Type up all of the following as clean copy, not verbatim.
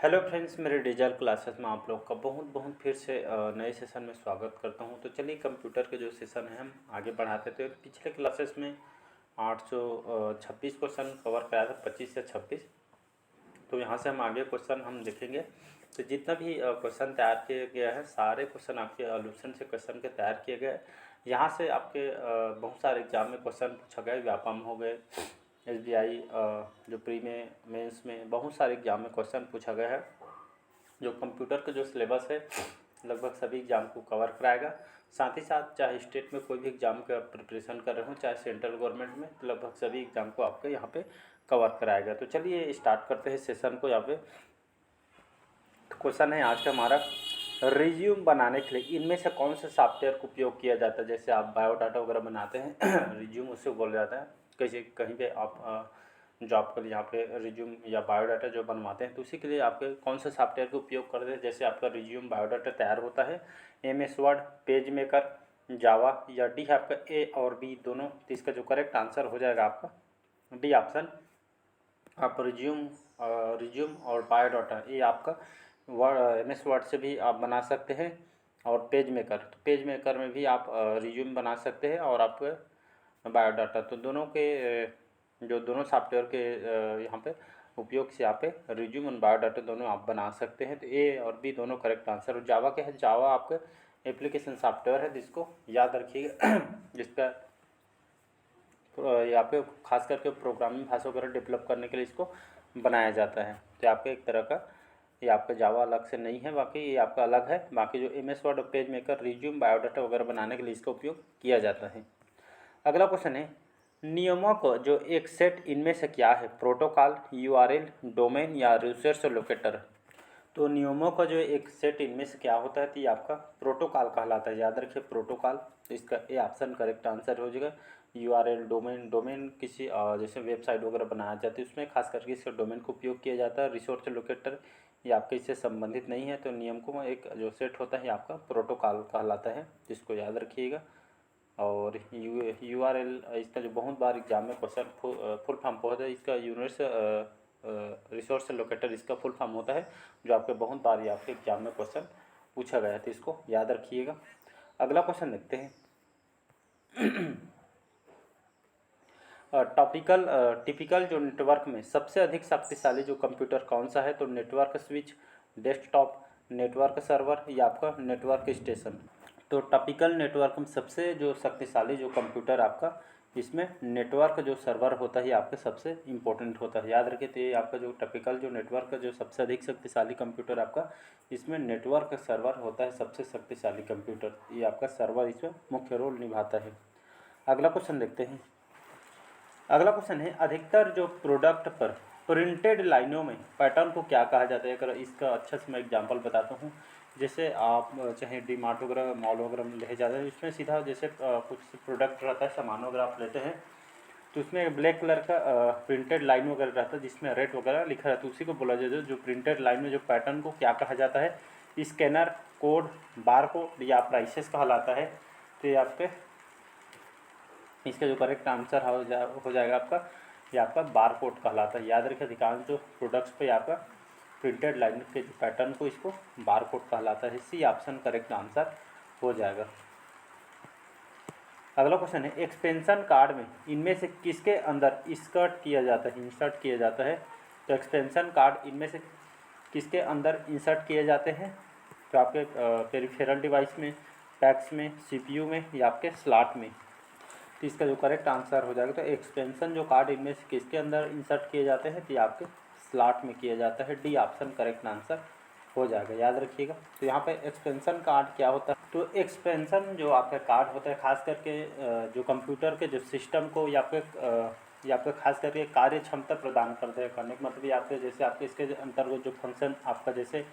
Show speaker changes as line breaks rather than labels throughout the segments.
Hello friends, मेरे digital classes में आप लोग का बहुत बहुत फिर से नए सेशन में स्वागत करता हूं। तो चलिए कंप्यूटर के जो सेशन है हम आगे बढ़ाते थे। पिछले क्लासेस में 826 क्वेश्चन कवर कराया था, 25 से 26। तो यहाँ से हम आगे क्वेश्चन हम देखेंगे। तो जितना भी क्वेश्चन तैयार किया गया है, सारे क्वेश्चन आपके एल्यूशन से क्वेश्चन के तैयार किए गए। यहाँ से आपके बहुत सारे एग्जाम में क्वेश्चन पूछा गया। व्यापम हो गए, SBI जो प्री में मेंस में बहुत सारे एग्जाम में क्वेश्चन पूछा गया है। जो कंप्यूटर का जो सिलेबस है लगभग सभी एग्जाम को कवर कराएगा। साथ ही साथ चाहे स्टेट में कोई भी एग्जाम का प्रिपरेशन कर रहे हो, चाहे सेंट्रल गवर्नमेंट में, तो लगभग सभी एग्जाम को आपके यहाँ पे कवर कराएगा। तो चलिए स्टार्ट करते हैं सेशन को। यहाँ पे क्वेश्चन है आज का हमारा, रिज्यूम बनाने के लिए इनमें से कौन से सॉफ्टवेयर का उपयोग किया जाता है। जैसे आप बायोडाटा वगैरह बनाते हैं रिज्यूम उससे बोला जाता है। कहीं पे आप जॉब के लिए यहाँ पे रिज्यूम या बायोडाटा जो बनवाते हैं, तो उसी के लिए आपके कौन से सॉफ्टवेयर का उपयोग करते हैं। जैसे आपका रिज्यूम बायोडाटा तैयार होता है MS वर्ड, पेज मेकर, जावा या डी है आपका A और B दोनों। तो इसका जो करेक्ट आंसर हो जाएगा आपका डी ऑप्शन। आप रिज्यूम और बायोडाटा ये आपका MS वर्ड से भी आप बना सकते हैं। और पेज मेकर, तो पेज मेकर में भी आप रिज्यूम बना सकते हैं और आप बायोडाटा। तो दोनों के जो दोनों सॉफ्टवेयर के यहाँ पे उपयोग से यहाँ पे रिज्यूम और बायोडाटा दोनों आप बना सकते हैं। तो A और B दोनों करेक्ट आंसर। और जावा क्या है, जावा आपका एप्लीकेशन सॉफ्टवेयर है जिसको याद रखिएगा जिसका यहाँ पे खास करके प्रोग्रामिंग भाषा वगैरह डेवलप करने के लिए इसको बनाया जाता है। तो आपका एक तरह का ये आपका जावा अलग से नहीं है, बाकी ये आपका अलग है। बाकी जो MS वर्ड और पेज मेकर, रिज्यूम, बायोडाटा वगैरह बनाने के लिए इसका उपयोग किया जाता है। अगला क्वेश्चन है, नियमों को जो एक सेट इनमें से क्या है। प्रोटोकॉल, URL, डोमेन या रिसोर्स लोकेटर। तो नियमों का जो एक सेट इनमें से क्या होता है, तो ये आपका प्रोटोकॉल कहलाता है। याद रखिए प्रोटोकॉल। तो इसका ए ऑप्शन करेक्ट आंसर हो जाएगा। URL, डोमेन किसी जैसे वेबसाइट वगैरह बनाया जाती है उसमें खास करके इसका डोमेन का उपयोग किया जाता है। रिसोर्स लोकेटर ये आपके इससे संबंधित नहीं है। तो नियम को एक जो सेट होता है आपका प्रोटोकॉल कहलाता है, जिसको याद रखिएगा। और URL इसका जो बहुत बार एग्जाम में क्वेश्चन फुल फॉर्म होता है, इसका रिसोर्स लोकेटर इसका फुल फॉर्म होता है, जो आपके बहुत बार आपके एग्जाम में क्वेश्चन पूछा गया है। तो इसको याद रखिएगा। अगला क्वेश्चन देखते हैं। टिपिकल जो नेटवर्क में सबसे अधिक शक्तिशाली जो कंप्यूटर कौन सा है। तो network switch, desktop, network server या आपका नेटवर्क स्टेशन। तो टिपिकल नेटवर्क में सबसे जो शक्तिशाली जो कंप्यूटर आपका, इसमें नेटवर्क जो सर्वर होता है आपका सबसे इम्पोर्टेंट होता है। याद रखिए, तो ये आपका जो टिपिकल जो नेटवर्क का जो सबसे अधिक शक्तिशाली कंप्यूटर आपका, इसमें नेटवर्क सर्वर होता है सबसे शक्तिशाली कंप्यूटर। ये आपका सर्वर इसमें मुख्य रोल निभाता है। अगला क्वेश्चन देखते हैं। अगला क्वेश्चन है, अधिकतर जो प्रोडक्ट पर प्रिंटेड लाइनों में पैटर्न को क्या कहा जाता है। अगर इसका अच्छा से मैं एग्जांपल बताता हूँ। जैसे आप चाहे डी मार्ट वगैरह, मॉल वगैरह में ले जाते हैं, इसमें सीधा जैसे कुछ प्रोडक्ट रहता है, सामान वगैरह आप लेते हैं, तो उसमें ब्लैक कलर का प्रिंटेड लाइन वगैरह रहता है जिसमें रेट वगैरह लिखा रहता है, उसी को बोला जाता है। जो प्रिंटेड लाइन में जो पैटर्न को क्या कहा जाता है। स्कैनर, कोड, बार कोड या प्राइसेस कहलाता है। तो ये आपके इसका जो करेक्ट आंसर हो जाएगा आपका, ये आपका बार कोड कहलाता है। याद रखिए, अधिकांश जो प्रोडक्ट्स पे आपका प्रिंटेड लाइन के जो पैटर्न को इसको बार कोड कहलाता है। सी ऑप्शन करेक्ट आंसर हो जाएगा। अगला क्वेश्चन है, एक्सपेंशन कार्ड में इनमें से किसके अंदर इंसर्ट किया जाता है। तो एक्सपेंशन कार्ड इनमें से किसके अंदर इंसर्ट किए जाते हैं। तो आपके पेरिफेरल डिवाइस में, पैक्स में, CPU में या आपके स्लॉट में। तो इसका जो करेक्ट आंसर हो जाएगा, तो एक्सपेंशन जो कार्ड इनमें से किसके अंदर इंसर्ट किए जाते हैं, तो आपके स्लॉट में किया जाता है। डी ऑप्शन करेक्ट आंसर हो जाएगा। याद रखिएगा। तो यहाँ पे एक्सपेंशन कार्ड क्या होता है। तो एक्सपेंशन जो आपका कार्ड होता है, खास करके जो कंप्यूटर के जो सिस्टम को या आपके खास करके कार्य क्षमता प्रदान करते हैं। करने का मतलब ये आपके जैसे आपके इसके अंतर्गत जो फंक्शन आपका जैसे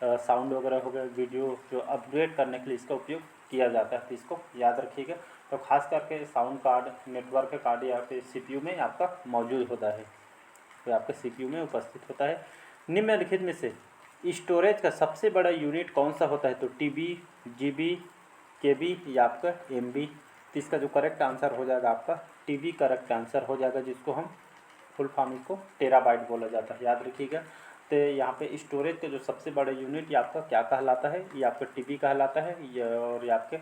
साउंड वगैरह हो गया, वीडियो जो अपग्रेड करने के लिए इसका उपयोग किया जाता है। तो इसको याद रखिएगा। तो खास करके साउंड कार्ड, नेटवर्क कार्ड या फिर CPU में आपका मौजूद होता है, तो आपके CPU में उपस्थित होता है। निम्नलिखित में से स्टोरेज का सबसे बड़ा यूनिट कौन सा होता है। तो TB, GB, KB या आपका MB। तो इसका जो करेक्ट आंसर हो जाएगा आपका TB करेक्ट आंसर हो जाएगा, जिसको हम फुल फॉर्म इसको टेराबाइट बोला जाता है। याद रखिएगा। तो यहाँ पे स्टोरेज का जो सबसे बड़ा यूनिट ये आपका क्या कहलाता है, ये आपका टीबी कहलाता है। और ये आपके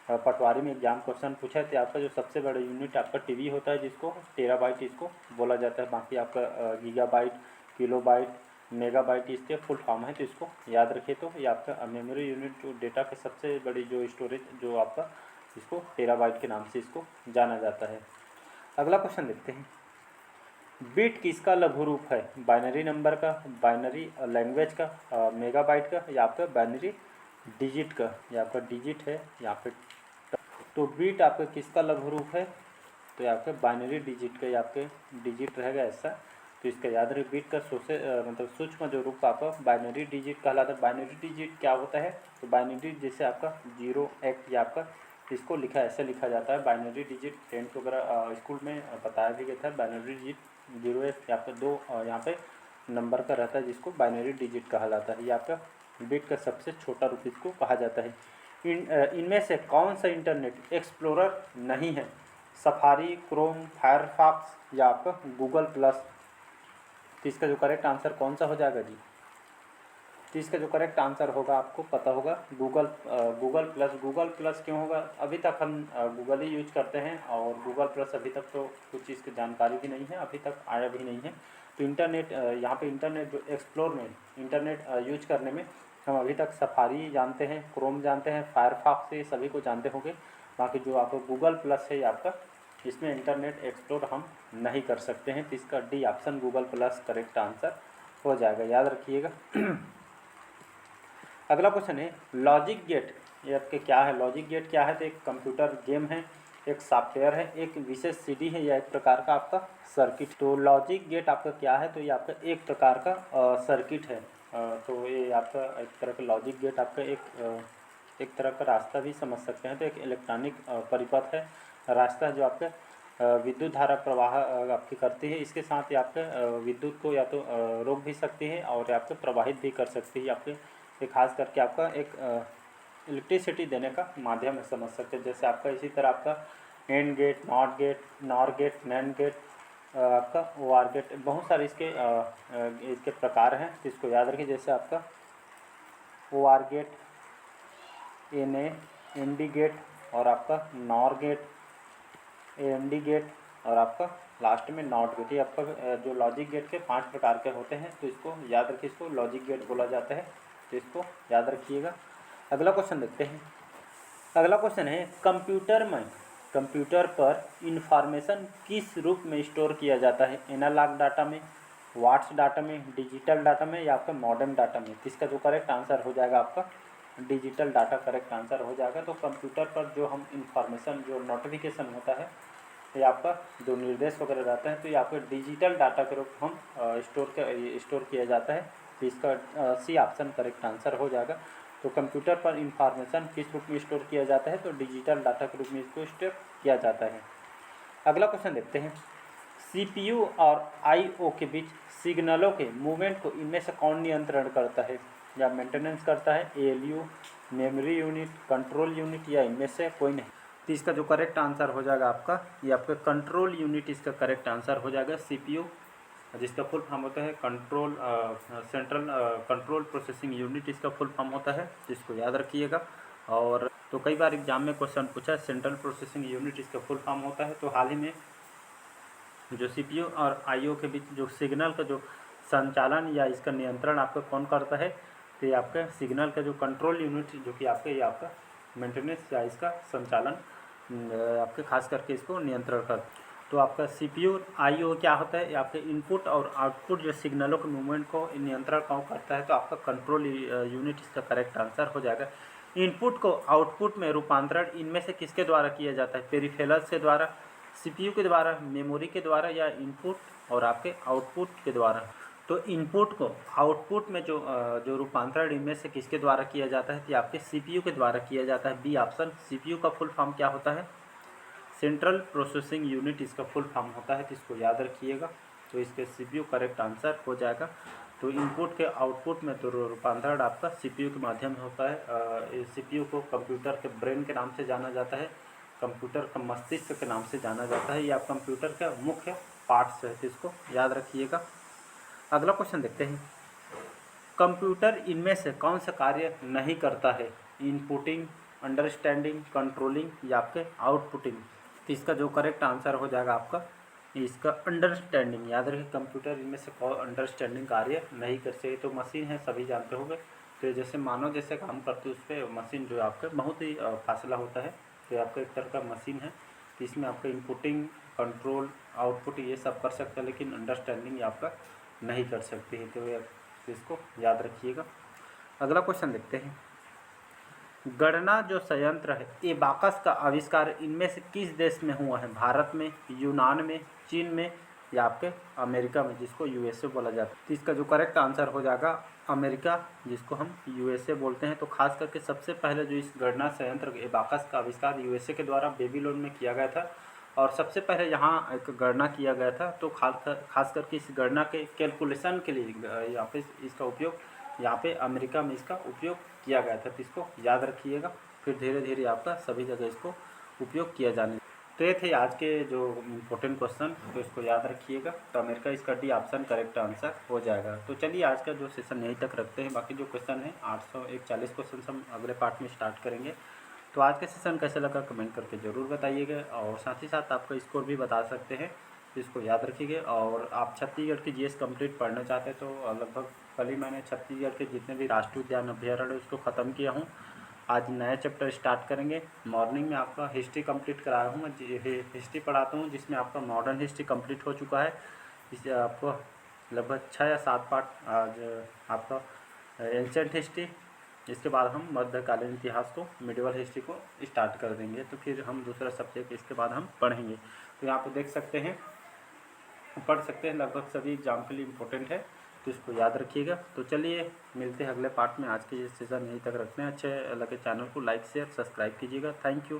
पटवारी में एग्जाम क्वेश्चन पूछा है तो आपका जो सबसे बड़ा यूनिट आपका टीबी होता है, जिसको टेराबाइट इसको बोला जाता है। बाकी आपका गीगाबाइट, किलोबाइट, मेगाबाइट इसके फुल फॉर्म है, तो इसको याद रखिए। तो ये आपका मेमोरी यूनिट जो डेटा के सबसे बड़ी जो स्टोरेज जो आपका, इसको टेराबाइट के नाम से इसको जाना जाता है। अगला क्वेश्चन देखते हैं। बिट किसका लघु रूप है, बाइनरी नंबर का, बाइनरी लैंग्वेज का, मेगाबाइट का, या आपका बाइनरी डिजिट का। या आपका डिजिट है यहाँ पे। तो बिट आपका किसका लघु रूप है, तो ये आपके बाइनरी डिजिट का, ये आपके डिजिट रहेगा ऐसा। तो इसका याद रहे, बिट का मतलब सूक्ष्म जो रूप आपका बाइनरी डिजिट कहलाता है। बाइनरी डिजिट क्या होता है, तो बाइनरी जैसे आपका 0 1 या आपका इसको लिखा ऐसे लिखा जाता है बाइनरी डिजिट। 10th वगैरह स्कूल में बताया भी गया था। बाइनरी डिजिट 0 1 या आपका 2 यहाँ पे नंबर का रहता है, जिसको बाइनरी डिजिट कहलाता है। ये आपका बिट का सबसे छोटा रूप इसको कहा जाता है। इनमें से कौन सा इंटरनेट एक्सप्लोरर नहीं है, सफारी, क्रोम, फायरफॉक्स या आपका गूगल प्लस। तो इसका जो करेक्ट आंसर कौन सा हो जाएगा जी, तो इसका जो करेक्ट आंसर होगा आपको पता होगा गूगल प्लस। गूगल प्लस क्यों होगा, अभी तक हम गूगल ही यूज करते हैं और गूगल प्लस अभी तक तो कुछ चीज़ की जानकारी भी नहीं है, अभी तक आया भी नहीं है। तो इंटरनेट यहाँ पे इंटरनेट जो एक्सप्लोर में इंटरनेट यूज करने में हम अभी तक सफारी जानते हैं, क्रोम जानते हैं, फायरफॉक्स से सभी को जानते होंगे। बाकी जो आपको गूगल प्लस है आपका, इसमें इंटरनेट एक्सप्लोर हम नहीं कर सकते हैं। तो इसका D option Google plus correct answer हो जाएगा, याद रखिएगा। अगला क्वेश्चन है लॉजिक गेट। ये आपके क्या है, लॉजिक गेट क्या है, तो एक कंप्यूटर गेम है, एक सॉफ्टवेयर है, एक विशेष सीडी है, या एक प्रकार का आपका सर्किट। तो लॉजिक गेट आपका क्या है, तो ये आपका एक प्रकार का सर्किट है। तो ये आपका एक तरह का लॉजिक गेट आपका एक तरह का रास्ता भी समझ सकते हैं। तो एक इलेक्ट्रॉनिक परिपथ है, रास्ता जो आपके विद्युत धारा प्रवाह आपकी करती है। इसके साथ ही आपके विद्युत को या तो रोक भी सकती है और आपके प्रवाहित भी कर सकती है। आपके ये खास करके आपका एक इलेक्ट्रिसिटी देने का माध्यम है, समझ सकते हैं। जैसे आपका इसी तरह आपका and gate, not gate, nor gate, nand gate, आपका वार गेट, बहुत सारे इसके प्रकार हैं, तो इसको याद रखिए। जैसे आपका वार गेट, एनडी गेट और आपका नॉर गेट, एएमडी गेट और आपका लास्ट में नॉट गेट। ये आपका जो लॉजिक गेट के 5 प्रकार के होते हैं, तो इसको याद रखिए, इसको लॉजिक गेट बोला जाता है, तो इसको याद रखिएगा। अगला क्वेश्चन देखते हैं। अगला क्वेश्चन है कंप्यूटर पर इंफॉर्मेशन किस रूप में स्टोर किया जाता है, एनालॉग डाटा में, वाट्स डाटा में, डिजिटल डाटा में, या आपका मॉडेम डाटा में। तो इसका जो करेक्ट आंसर हो जाएगा आपका डिजिटल डाटा करेक्ट आंसर हो जाएगा। तो कंप्यूटर पर जो हम इंफॉर्मेशन जो नोटिफिकेशन होता है, ये आपका जो निर्देश वगैरह रहता है, तो ये आपका डिजिटल डाटा के रूप हम स्टोर किया जाता है। तो इसका सी ऑप्शन करेक्ट आंसर हो जाएगा। तो कंप्यूटर पर इंफॉर्मेशन किस रूप में स्टोर किया जाता है, तो डिजिटल डाटा के रूप में इसको स्टोर किया जाता है। अगला क्वेश्चन देखते हैं। सीपीयू और आईओ के बीच सिग्नलों के मूवमेंट को इनमें से कौन नियंत्रण करता है या मेंटेनेंस करता है, ALU, memory unit, control unit, या इनमें से कोई नहीं। तो इसका जो करेक्ट आंसर हो जाएगा आपका, ये आपका कंट्रोल यूनिट इसका करेक्ट आंसर हो जाएगा। सीपीयू जिसका फुल फॉर्म होता है सेंट्रल कंट्रोल प्रोसेसिंग यूनिट, इसका फुल फॉर्म होता है, जिसको याद रखिएगा। और तो कई बार एग्जाम में क्वेश्चन पूछा है, सेंट्रल प्रोसेसिंग यूनिट इसका फुल फॉर्म होता है। तो हाल ही में जो सीपीयू और आईओ के बीच जो सिग्नल का जो संचालन या इसका नियंत्रण आपका कौन करता है, तो ये आपका सिग्नल का जो कंट्रोल यूनिट जो कि आपके ये आपका मेंटेनेंस या इसका संचालन आपके खास करके इसको नियंत्रण कर। तो आपका सीपीयू आईओ क्या होता है, आपके इनपुट और आउटपुट जो सिग्नलों के मूवमेंट को नियंत्रण कौन करता है, तो आपका कंट्रोल यूनिट इसका करेक्ट आंसर हो जाएगा। इनपुट को आउटपुट में रूपांतरण इनमें से किसके द्वारा किया जाता है, पेरिफेरल्स के द्वारा, सीपीयू के द्वारा, मेमोरी के द्वारा, या इनपुट और आपके आउटपुट के द्वारा। तो इनपुट को आउटपुट में जो रूपांतरण इनमें से किसके द्वारा किया जाता है, कि आपके सीपीयू के द्वारा किया जाता है। B option. सीपीयू का फुल फॉर्म क्या होता है, सेंट्रल प्रोसेसिंग यूनिट इसका फुल फॉर्म होता है, तो इसको याद रखिएगा। तो इसके सीपीयू करेक्ट आंसर हो जाएगा। तो इनपुट के आउटपुट में तो रूपांतरण आपका सीपीयू के माध्यम से होता है। सीपीयू को कंप्यूटर के ब्रेन के नाम से जाना जाता है, कंप्यूटर का मस्तिष्क के नाम से जाना जाता है, या कंप्यूटर का मुख्य पार्ट्स है, तो इसको याद रखिएगा। अगला क्वेश्चन देखते हैं, कंप्यूटर इनमें से कौन सा कार्य नहीं करता है? इनपुटिंग, अंडरस्टैंडिंग, कंट्रोलिंग या आपके आउटपुटिंग? तो इसका जो करेक्ट आंसर हो जाएगा आपका इसका अंडरस्टैंडिंग। याद रखिए कंप्यूटर इनमें से कौन अंडरस्टैंडिंग कार्य नहीं कर सके। तो मशीन है सभी जानते होंगे, तो जैसे मानव जैसे काम करती है उस पर मशीन जो है आपका बहुत ही फासला होता है। तो आपका एक तरह का मशीन है, तो इसमें आपका इनपुटिंग, कंट्रोल, आउटपुट ये सब कर सकता है, लेकिन अंडरस्टैंडिंग आपका नहीं कर सकती है। तो इसको याद रखिएगा। अगला क्वेश्चन देखते हैं, गणना जो संयंत्र है एबाकस का आविष्कार इनमें से किस देश में हुआ है? भारत में, यूनान में, चीन में या आपके अमेरिका में, जिसको यूएसए बोला जाता है? तो इसका जो करेक्ट आंसर हो जाएगा अमेरिका, जिसको हम यूएसए बोलते हैं। तो खास करके सबसे पहले जो इस गणना संयंत्र एबाकस का आविष्कार यूएसए के द्वारा बेबीलोन में किया गया था, और सबसे पहले यहाँ एक गणना किया गया था। तो खास करके इस गणना के कैलकुलेशन के लिए यहाँ पे इसका उपयोग यहाँ पे अमेरिका में इसका उपयोग किया गया था। तो इसको याद रखिएगा, फिर धीरे धीरे आपका सभी जगह इसको उपयोग किया जाने। तो ये थे आज के जो इम्पोर्टेंट क्वेश्चन, तो इसको याद रखिएगा। तो अमेरिका इसका डी ऑप्शन करेक्ट आंसर हो जाएगा। तो चलिए आज का जो सेशन यहीं तक रखते हैं, बाकी जो क्वेश्चन है 841 क्वेश्चन हम अगले पार्ट में स्टार्ट करेंगे। तो आज का सेशन कैसे लगा कमेंट करके ज़रूर बताइएगा, और साथ ही साथ आपका स्कोर भी बता सकते हैं, तो इसको याद रखिएगा। और आप छत्तीसगढ़ की जीएस कंप्लीट पढ़ना चाहते हैं तो लगभग कल ही मैंने छत्तीसगढ़ के जितने भी राष्ट्रीय उद्यान अभ्यारण्य है उसको ख़त्म किया हूँ। आज नया चैप्टर स्टार्ट करेंगे। मॉर्निंग में आपका हिस्ट्री कंप्लीट कराया हूँ, मैं हिस्ट्री पढ़ाता हूँ, जिसमें आपका मॉडर्न हिस्ट्री कंप्लीट हो चुका है। इससे आपको लगभग 6 या 7 पार्ट आज आपका एंशिएंट हिस्ट्री, इसके बाद हम मध्यकालीन इतिहास को, मिडिवल हिस्ट्री को स्टार्ट कर देंगे। तो फिर हम दूसरा सब्जेक्ट इसके बाद हम पढ़ेंगे। तो यहाँ पे देख सकते हैं, पढ़ सकते हैं, लगभग सभी एग्जाम के लिए इम्पोर्टेंट है, तो इसको याद रखिएगा। तो चलिए मिलते हैं अगले पार्ट में। आज के ये सेशन यहीं तक रखते हैं। अच्छे लगे चैनल को लाइक शेयर सब्सक्राइब कीजिएगा। Thank you.